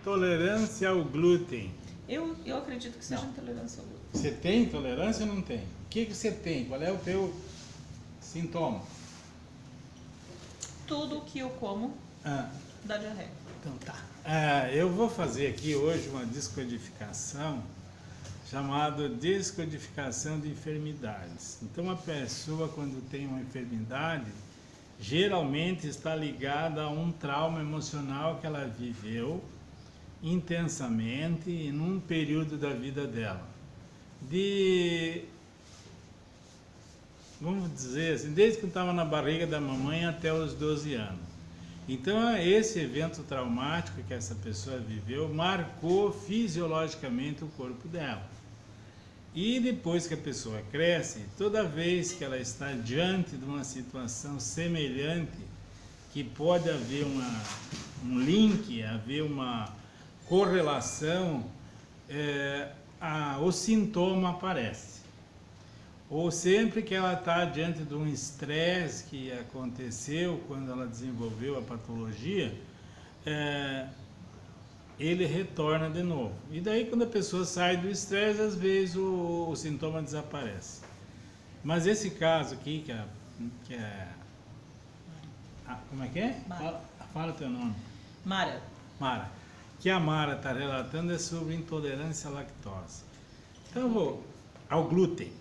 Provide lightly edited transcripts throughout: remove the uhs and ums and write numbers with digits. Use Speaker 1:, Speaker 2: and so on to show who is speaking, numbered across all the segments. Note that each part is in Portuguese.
Speaker 1: Tolerância ao glúten.
Speaker 2: Eu acredito que seja intolerância ao glúten.
Speaker 1: Você tem intolerância ou não tem? O que você tem? Qual é o teu sintoma?
Speaker 2: Tudo que eu como dá diarreia.
Speaker 1: Então tá. Eu vou fazer aqui hoje uma descodificação chamada descodificação de enfermidades. Então a pessoa, quando tem uma enfermidade, geralmente está ligada a um trauma emocional que ela viveu intensamente em um período da vida dela. Vamos dizer assim, desde que estava na barriga da mamãe até os 12 anos. Então, esse evento traumático que essa pessoa viveu marcou fisiologicamente o corpo dela. E depois que a pessoa cresce, toda vez que ela está diante de uma situação semelhante, que pode haver um link, haver uma correlação, o sintoma aparece. Ou sempre que ela está diante de um estresse que aconteceu quando ela desenvolveu a patologia, ele retorna de novo. E daí, quando a pessoa sai do estresse, às vezes o sintoma desaparece. Mas esse caso aqui, como é que é? Fala teu nome.
Speaker 2: Mara.
Speaker 1: Mara. Que a Mara está relatando é sobre intolerância à lactose. Então, eu vou ao glúten.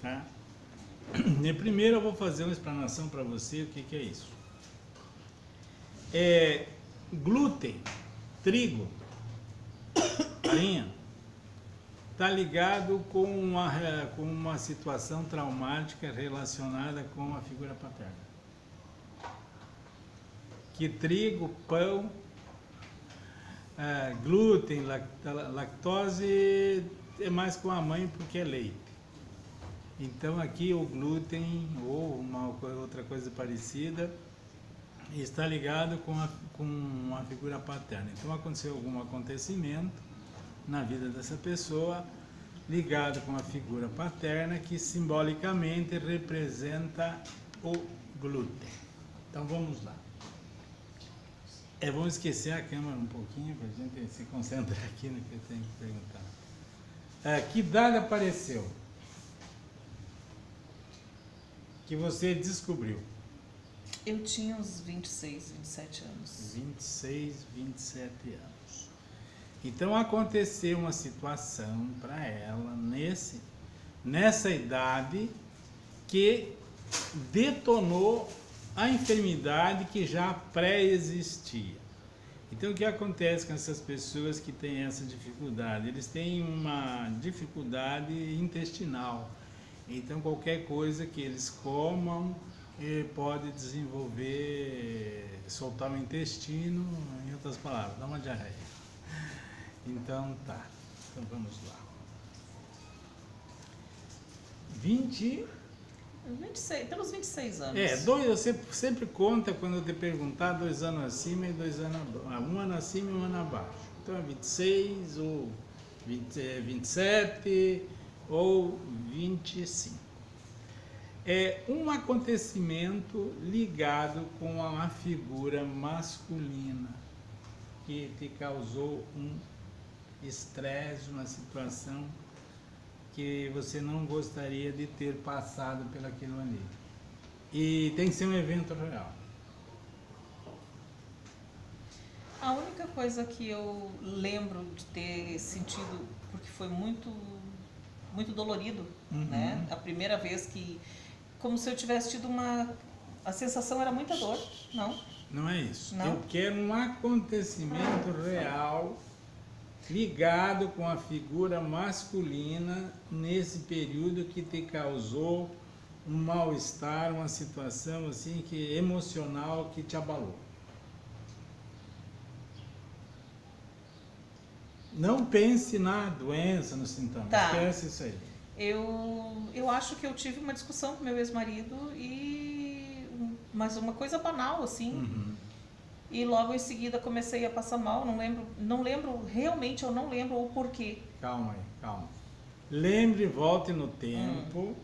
Speaker 1: Tá? E primeiro eu vou fazer uma explanação para você o que é isso. Glúten, trigo, farinha, está ligado com uma situação traumática relacionada com a figura paterna. Que trigo, pão, glúten, lactose é mais com a mãe porque é leite. Então aqui o glúten ou uma outra coisa parecida está ligado com a figura paterna. Então aconteceu algum acontecimento na vida dessa pessoa ligado com a figura paterna que simbolicamente representa o glúten. Então vamos lá. Vamos esquecer a câmera um pouquinho para a gente se concentrar aqui no que eu tenho que perguntar. Que idade apareceu? Que você descobriu?
Speaker 2: Eu tinha uns 26, 27 anos.
Speaker 1: 26, 27 anos. Então aconteceu uma situação para ela nessa idade que detonou a enfermidade que já pré-existia. Então, o que acontece com essas pessoas que têm essa dificuldade? Eles têm uma dificuldade intestinal. Então, qualquer coisa que eles comam pode desenvolver, soltar o intestino, em outras palavras, dá uma diarreia. Então, tá. Então, vamos lá.
Speaker 2: 26, pelos 26 anos.
Speaker 1: Você sempre conta quando eu te perguntar 2 anos acima e 2 anos abaixo. 1 ano acima e 1 ano abaixo. Então é 26 ou 27 ou 25. É um acontecimento ligado com uma figura masculina que te causou um estresse, uma situação que você não gostaria de ter passado pelaquilo ali. E tem que ser um evento real.
Speaker 2: A única coisa que eu lembro de ter sentido, porque foi muito, muito dolorido, né? A primeira vez que, como se eu tivesse tido a sensação era muita dor, não?
Speaker 1: Não é isso.
Speaker 2: Não?
Speaker 1: Eu quero um acontecimento real ligado com a figura masculina nesse período que te causou um mal-estar, uma situação assim que emocional que te abalou. Não pense na doença, no sintoma.
Speaker 2: Tá.
Speaker 1: Esquece isso aí.
Speaker 2: Eu acho que eu tive uma discussão com meu ex-marido mas uma coisa banal assim. E logo em seguida comecei a passar mal, realmente eu não lembro o porquê.
Speaker 1: Calma aí, calma. Lembre, volte no tempo,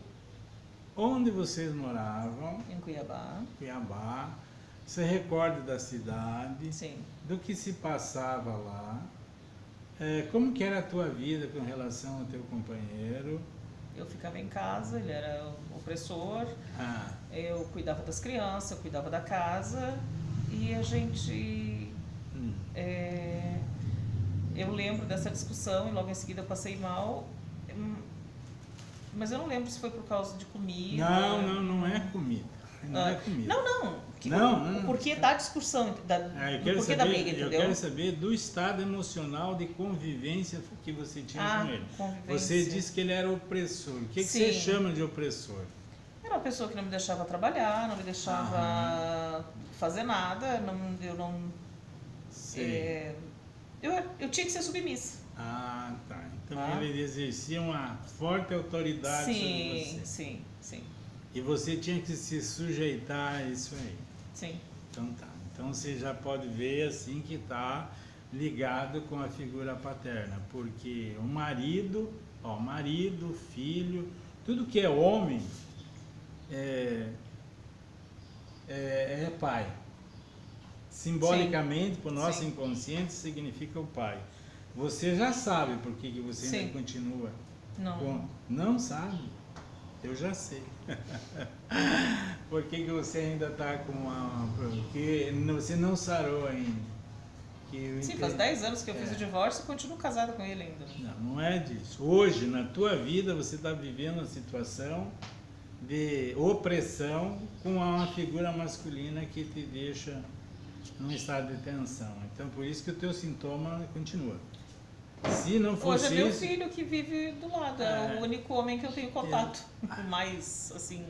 Speaker 1: onde vocês moravam.
Speaker 2: Em Cuiabá.
Speaker 1: Cuiabá. Você recorde da cidade.
Speaker 2: Sim.
Speaker 1: do que se passava lá. Como que era a tua vida com relação ao teu companheiro?
Speaker 2: Eu ficava em casa, ele era opressor, eu cuidava das crianças, eu cuidava da casa e a gente... eu lembro dessa discussão e logo em seguida eu passei mal, mas eu não lembro se foi por causa de comida.
Speaker 1: Não é comida. Não é comida.
Speaker 2: O porquê da discussão, o porquê da briga, entendeu?
Speaker 1: Eu quero saber do estado emocional de convivência que você tinha com ele. Você disse que ele era opressor. O que você chama de opressor?
Speaker 2: Era uma pessoa que não me deixava trabalhar, não me deixava fazer nada, eu não... eu tinha que ser submissa.
Speaker 1: Tá. Então ele exercia uma forte autoridade sobre você. Sim. E você tinha que se sujeitar a isso aí. Sim. Então tá. Então você já pode ver assim que está ligado com a figura paterna, porque o marido, filho, tudo que é homem é pai. Simbolicamente, para o nosso inconsciente, significa o pai. Você já sabe por que você ainda continua? Não sabe? Eu já sei. Por que você ainda está com porque você não sarou ainda?
Speaker 2: Faz 10 anos que eu fiz o divórcio e continuo casada com ele ainda.
Speaker 1: Não é disso. Hoje, na tua vida, você está vivendo uma situação de opressão com uma figura masculina que te deixa num estado de tensão. Então, por isso que o teu sintoma continua. Se não fosse
Speaker 2: hoje é meu filho que vive do lado, é o único homem que eu tenho contato, mais assim,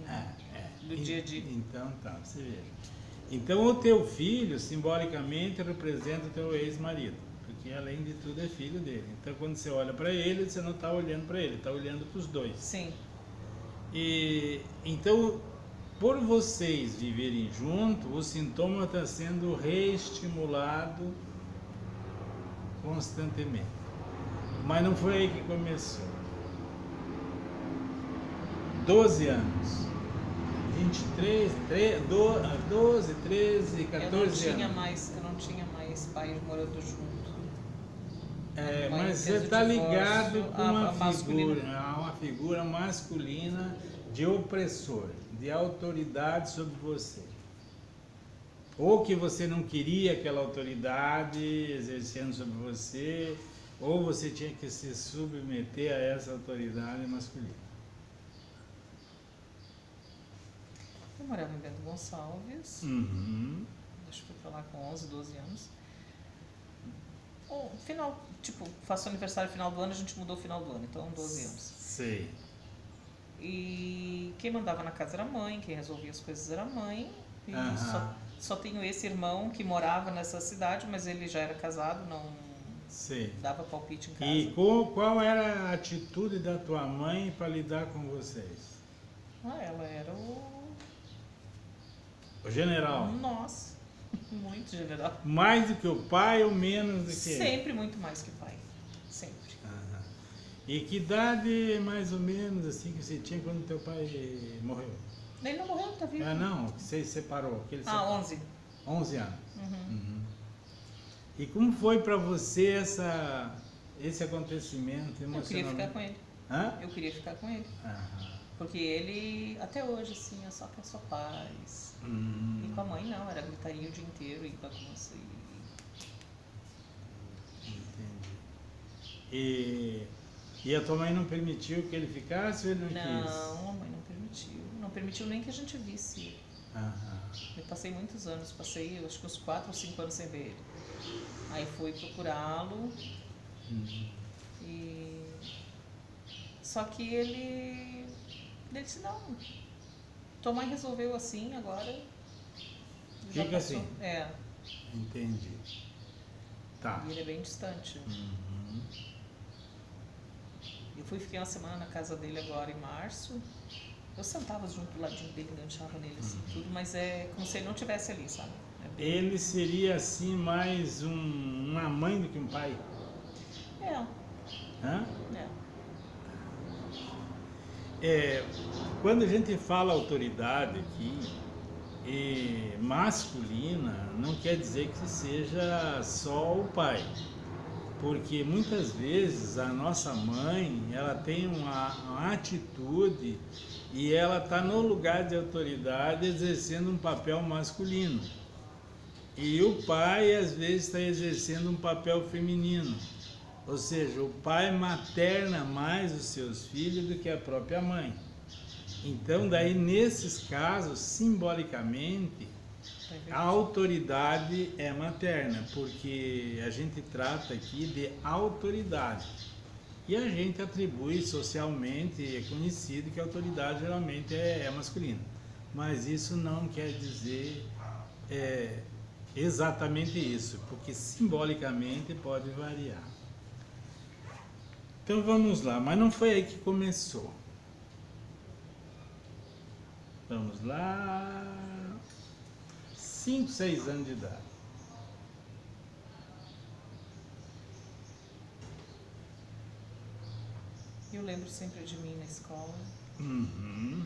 Speaker 2: do dia a dia.
Speaker 1: Então tá, você veja. Então o teu filho, simbolicamente, representa o teu ex-marido, porque além de tudo é filho dele. Então quando você olha para ele, você não está olhando para ele, está olhando para os dois.
Speaker 2: Sim.
Speaker 1: E então, por vocês viverem juntos, o sintoma está sendo reestimulado constantemente. Mas não foi aí que começou. 12 anos. 23, 12, 13, 14 anos.
Speaker 2: Eu não tinha mais pai morando junto.
Speaker 1: Mas você está ligado com uma figura masculina de opressor, de autoridade sobre você. Ou que você não queria aquela autoridade exercendo sobre você, ou você tinha que se submeter a essa autoridade masculina.
Speaker 2: Eu morava em Bento Gonçalves, acho que fui pra lá com 11, 12 anos. Faço aniversário no final do ano, a gente mudou no final do ano, então 12 anos.
Speaker 1: Sei.
Speaker 2: E quem mandava na casa era a mãe, quem resolvia as coisas era a mãe. E só tenho esse irmão que morava nessa cidade, mas ele já era casado, não dava palpite em casa.
Speaker 1: E qual era a atitude da tua mãe para lidar com vocês?
Speaker 2: Ela era
Speaker 1: o general?
Speaker 2: Nossa, muito general.
Speaker 1: Mais do que o pai ou menos do que
Speaker 2: Sempre muito mais que o pai, sempre.
Speaker 1: E que idade mais ou menos assim que você tinha quando teu pai morreu?
Speaker 2: Ele não morreu, tá vivo.
Speaker 1: Não, que você separou.
Speaker 2: 11.
Speaker 1: 11 anos. E como foi para você esse acontecimento emocional?
Speaker 2: Eu queria ficar com ele. Eu queria ficar com ele. Porque ele, até hoje, assim, só quer sua paz. E com a mãe não, era gritaria o dia inteiro e bagunça.
Speaker 1: Entendi. E a tua mãe não permitiu que ele ficasse ou ele não quis?
Speaker 2: Não, a mãe não permitiu. Não permitiu nem que a gente visse ele. Eu passei muitos anos, acho que uns 4 ou 5 anos sem ver ele. Aí fui procurá-lo. Só que ele disse, não, tua mãe resolveu assim, agora já
Speaker 1: fica
Speaker 2: passou.
Speaker 1: Assim? Entendi. Tá.
Speaker 2: E ele é bem distante. Eu fiquei uma semana na casa dele agora em março. Eu sentava junto do ladinho dele, enganchava nele assim, tudo, mas é como se ele não estivesse ali, sabe?
Speaker 1: Ele seria assim mais uma mãe do que um pai?
Speaker 2: É.
Speaker 1: Quando a gente fala autoridade aqui, E masculina não quer dizer que seja só o pai, porque muitas vezes a nossa mãe, ela tem uma atitude e ela está no lugar de autoridade exercendo um papel masculino. E o pai às vezes está exercendo um papel feminino. Ou seja, o pai materna mais os seus filhos do que a própria mãe. Então, daí, nesses casos, simbolicamente, a autoridade é materna, porque a gente trata aqui de autoridade. E a gente atribui socialmente, é conhecido que a autoridade geralmente é masculina. Mas isso não quer dizer exatamente isso, porque simbolicamente pode variar. Então vamos lá, mas não foi aí que começou. Vamos lá. 5, 6 anos de idade.
Speaker 2: Eu lembro sempre de mim na escola.
Speaker 1: Uhum.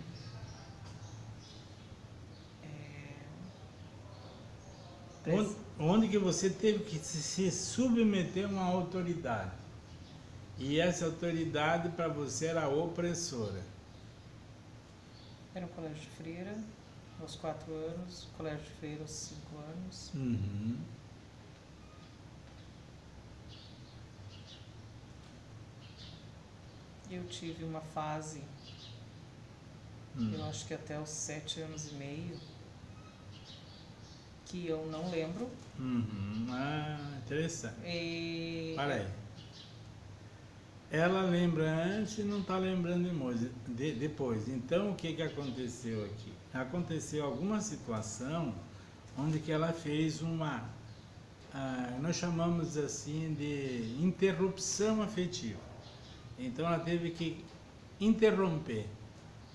Speaker 1: Onde que você teve que se submeter a uma autoridade. E essa autoridade para você era opressora.
Speaker 2: Era um colégio de freira, aos 4 anos, colégio de freira aos 5 anos.
Speaker 1: Uhum.
Speaker 2: Eu tive uma fase, eu acho que até os 7 anos e meio, que eu não lembro.
Speaker 1: Uhum. Ah, interessante.
Speaker 2: Para
Speaker 1: aí. Ela lembra antes e não está lembrando depois. Então, o que aconteceu aqui? Aconteceu alguma situação onde que ela fez nós chamamos assim de interrupção afetiva. Então, ela teve que interromper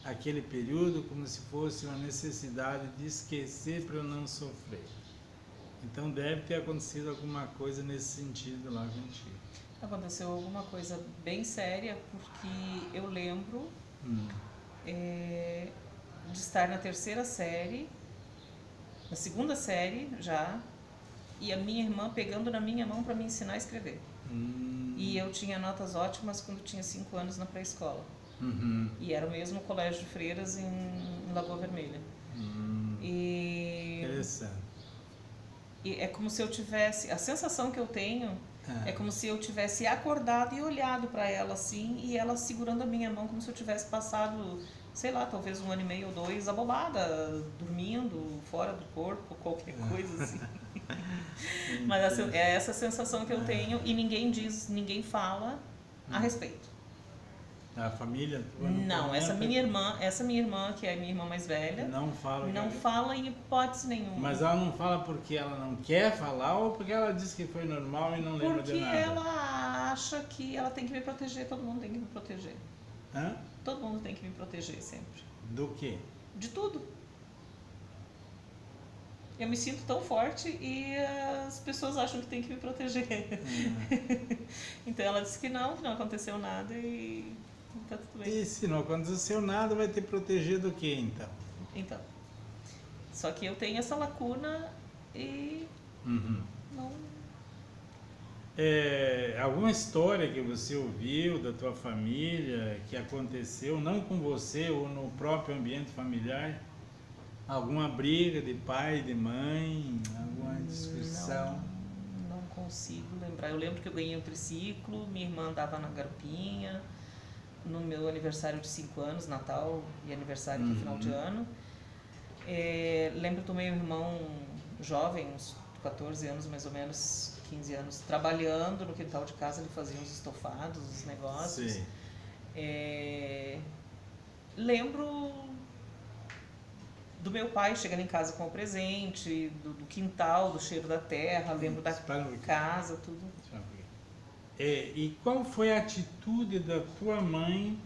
Speaker 1: aquele período como se fosse uma necessidade de esquecer para não sofrer. Então, deve ter acontecido alguma coisa nesse sentido lá contigo.
Speaker 2: Aconteceu alguma coisa bem séria, porque eu lembro de estar na 3ª série, na 2ª série já, e a minha irmã pegando na minha mão para me ensinar a escrever. E eu tinha notas ótimas quando tinha 5 anos na pré-escola. E era o mesmo colégio de freiras em Lagoa Vermelha.
Speaker 1: Interessante.
Speaker 2: E é como se eu tivesse, a sensação que eu tenho é como se eu tivesse acordado e olhado para ela assim, e ela segurando a minha mão como se eu tivesse passado, sei lá, talvez 1 ano e meio ou 2, abobada, dormindo, fora do corpo, qualquer coisa assim. Mas é essa sensação que eu tenho, e ninguém diz, ninguém fala a respeito.
Speaker 1: A família?
Speaker 2: Não, essa minha irmã, que é a minha irmã mais velha,
Speaker 1: não
Speaker 2: fala em hipótese nenhuma.
Speaker 1: Mas ela não fala porque ela não quer falar ou porque ela disse que foi normal e não lembra de nada?
Speaker 2: Porque ela acha que ela tem que me proteger, todo mundo tem que me proteger.
Speaker 1: Hã?
Speaker 2: Todo mundo tem que me proteger sempre.
Speaker 1: Do quê?
Speaker 2: De tudo. Eu me sinto tão forte e as pessoas acham que tem que me proteger. Então ela disse que não aconteceu nada e tá tudo bem.
Speaker 1: E se não aconteceu nada, vai ter que proteger do quê então?
Speaker 2: Então. Só que eu tenho essa lacuna e não...
Speaker 1: Alguma história que você ouviu da tua família que aconteceu, não com você ou no próprio ambiente familiar? Alguma briga de pai, de mãe, alguma discussão?
Speaker 2: Não consigo lembrar. Eu lembro que eu ganhei um triciclo, minha irmã andava na garupinha, no meu aniversário de 5 anos, Natal e aniversário do final de ano. Lembro também um irmão jovem, uns 14 anos mais ou menos, 15 anos, trabalhando no quintal de casa, ele fazia uns estofados, uns negócios.
Speaker 1: Sim.
Speaker 2: Lembro do meu pai chegando em casa com o presente, do quintal, do cheiro da terra, lembro da casa, tudo.
Speaker 1: E qual foi a atitude da tua mãe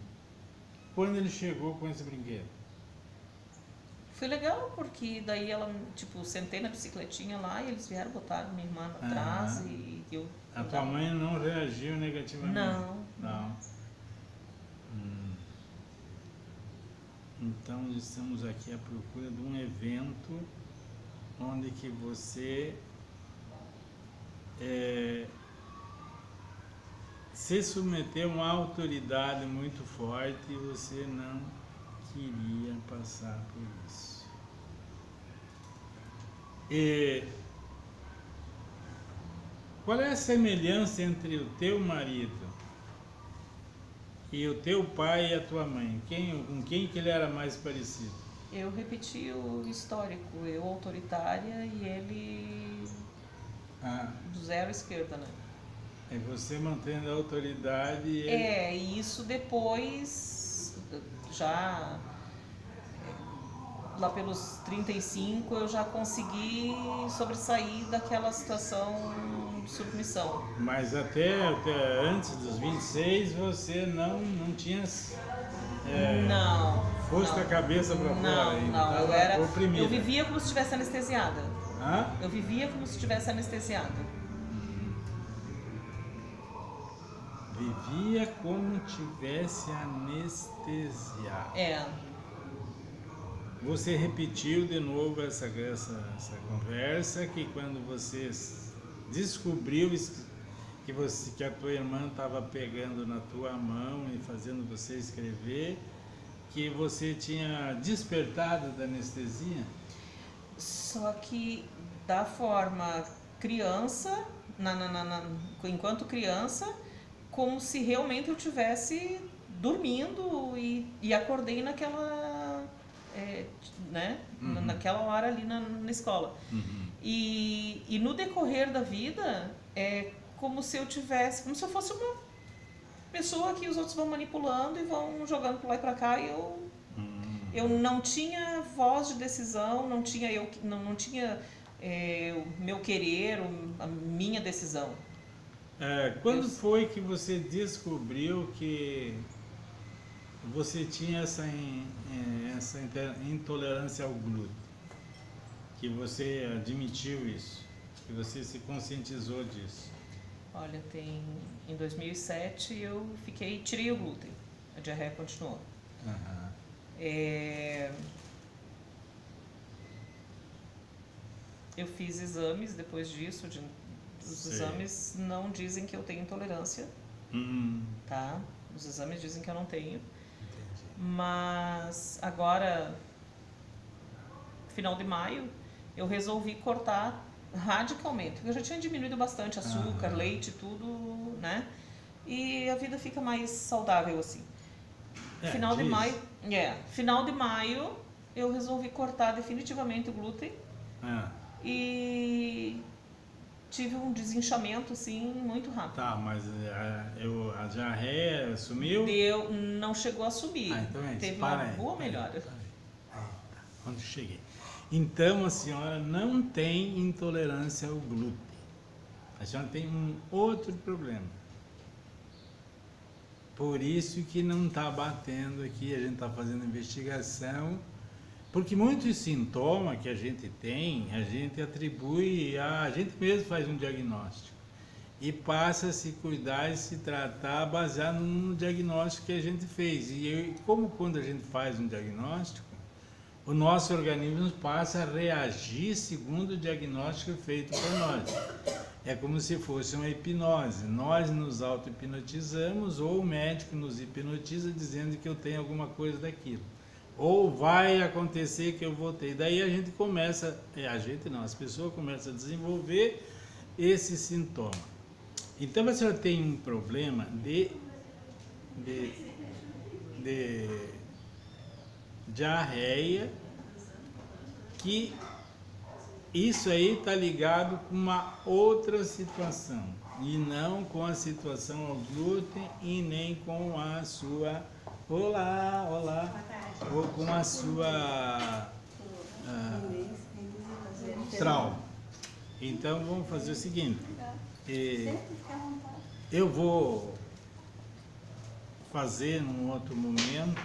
Speaker 1: quando ele chegou com esse brinquedo?
Speaker 2: Foi legal, porque daí ela, tipo, sentei na bicicletinha lá e eles vieram, botaram minha irmã atrás e eu...
Speaker 1: A tua mãe não reagiu negativamente?
Speaker 2: Não.
Speaker 1: Então estamos aqui à procura de um evento onde que você se submeteu a uma autoridade muito forte e você não queria passar por isso. E qual é a semelhança entre o teu marido e o teu pai e a tua mãe? Com quem que ele era mais parecido?
Speaker 2: Eu repeti o histórico, eu autoritária e ele do zero esquerda, né?
Speaker 1: É você mantendo a autoridade e ele...
Speaker 2: E isso depois, já lá pelos 35, eu já consegui sobressair daquela situação de submissão.
Speaker 1: Mas até antes dos 26 você não tinha...
Speaker 2: não.
Speaker 1: Posto a cabeça para fora ainda.
Speaker 2: Não, eu era
Speaker 1: oprimida.
Speaker 2: Eu vivia como se estivesse anestesiada.
Speaker 1: Hã?
Speaker 2: Eu vivia como se estivesse anestesiada.
Speaker 1: Vivia como tivesse anestesiado. Você repetiu de novo essa conversa, que quando você descobriu que a tua irmã estava pegando na tua mão e fazendo você escrever, que você tinha despertado da anestesia?
Speaker 2: Só que da forma criança, enquanto criança, como se realmente eu estivesse dormindo e acordei naquela, naquela hora ali na escola. E no decorrer da vida, é como se eu fosse uma pessoa que os outros vão manipulando e vão jogando para lá e para cá, e eu não tinha voz de decisão, não tinha o meu querer, a minha decisão.
Speaker 1: Quando foi que você descobriu que você tinha essa intolerância ao glúten? Que você admitiu isso? Que você se conscientizou disso?
Speaker 2: Olha, em 2007 eu tirei o glúten, a diarreia continuou. Eu fiz exames depois disso, os exames não dizem que eu tenho intolerância, tá? Os exames dizem que eu não tenho.
Speaker 1: Entendi.
Speaker 2: Mas agora, final de maio, eu resolvi cortar radicalmente. Eu já tinha diminuído bastante açúcar, leite, tudo, né? E a vida fica mais saudável assim. Final de maio eu resolvi cortar definitivamente o glúten. E tive um desinchameento assim muito rápido.
Speaker 1: Tá, mas a diarreia sumiu?
Speaker 2: Não chegou a sumir.
Speaker 1: Então é isso.
Speaker 2: Teve uma boa melhora.
Speaker 1: Onde cheguei? Então a senhora não tem intolerância ao glúten. A senhora tem um outro problema. Por isso que não está batendo aqui, a gente está fazendo investigação, porque muitos sintomas que a gente tem, a gente atribui, a gente mesmo faz um diagnóstico e passa a se cuidar e se tratar baseado no diagnóstico que a gente fez. E como quando a gente faz um diagnóstico, o nosso organismo passa a reagir segundo o diagnóstico feito por nós. É como se fosse uma hipnose. Nós nos auto-hipnotizamos ou o médico nos hipnotiza dizendo que eu tenho alguma coisa daquilo. Ou vai acontecer que eu vou ter. Daí a gente começa, as pessoas começam a desenvolver esse sintoma. Então a senhora tem um problema de diarreia, que isso aí está ligado com uma outra situação, e não com a situação ao glúten e nem com a sua... Olá! Ou com a sua trauma. Então vamos fazer o seguinte, eu vou fazer num outro momento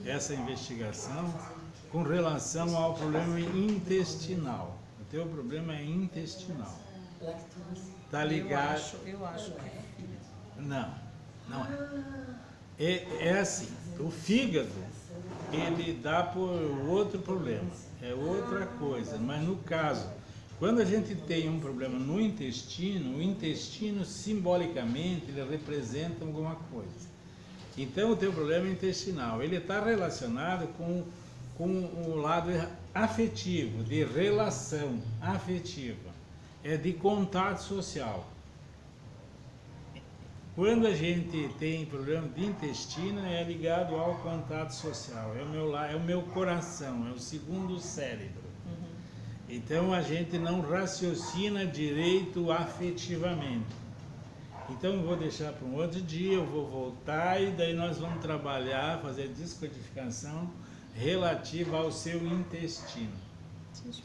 Speaker 1: essa investigação com relação ao problema intestinal. O teu problema é intestinal. Tá ligado?
Speaker 2: Eu acho que é.
Speaker 1: Não é. É assim, o fígado ele dá por outro problema, é outra coisa. Mas no caso, quando a gente tem um problema no intestino, o intestino simbolicamente ele representa alguma coisa. Então o teu problema é intestinal, ele está relacionado com o lado afetivo, de relação afetiva, é de contato social. Quando a gente tem problema de intestino, é ligado ao contato social, é o meu coração, é o segundo cérebro. Então a gente não raciocina direito afetivamente. Então eu vou deixar para um outro dia, eu vou voltar e daí nós vamos trabalhar, fazer descodificação relativa ao seu intestino.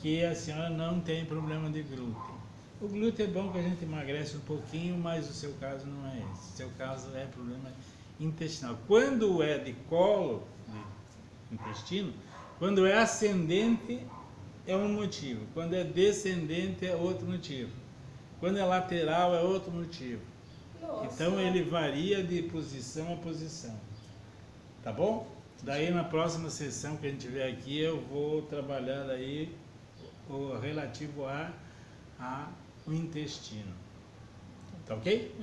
Speaker 1: Que a senhora não tem problema de glúten. O glúten é bom que a gente emagrece um pouquinho, mas o seu caso não é esse. O seu caso é problema intestinal. Quando é de colo, de intestino, quando é ascendente é um motivo. Quando é descendente é outro motivo. Quando é lateral é outro motivo. Nossa. Então ele varia de posição a posição. Tá bom? Daí na próxima sessão que a gente tiver aqui eu vou trabalhar aí o relativo o intestino. Tá ok?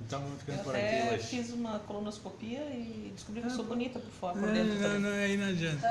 Speaker 1: Então vamos ficando por aqui hoje.
Speaker 2: Eu fiz uma colonoscopia e descobri que eu sou bonita por fora, por dentro também.
Speaker 1: Não, aí não adianta.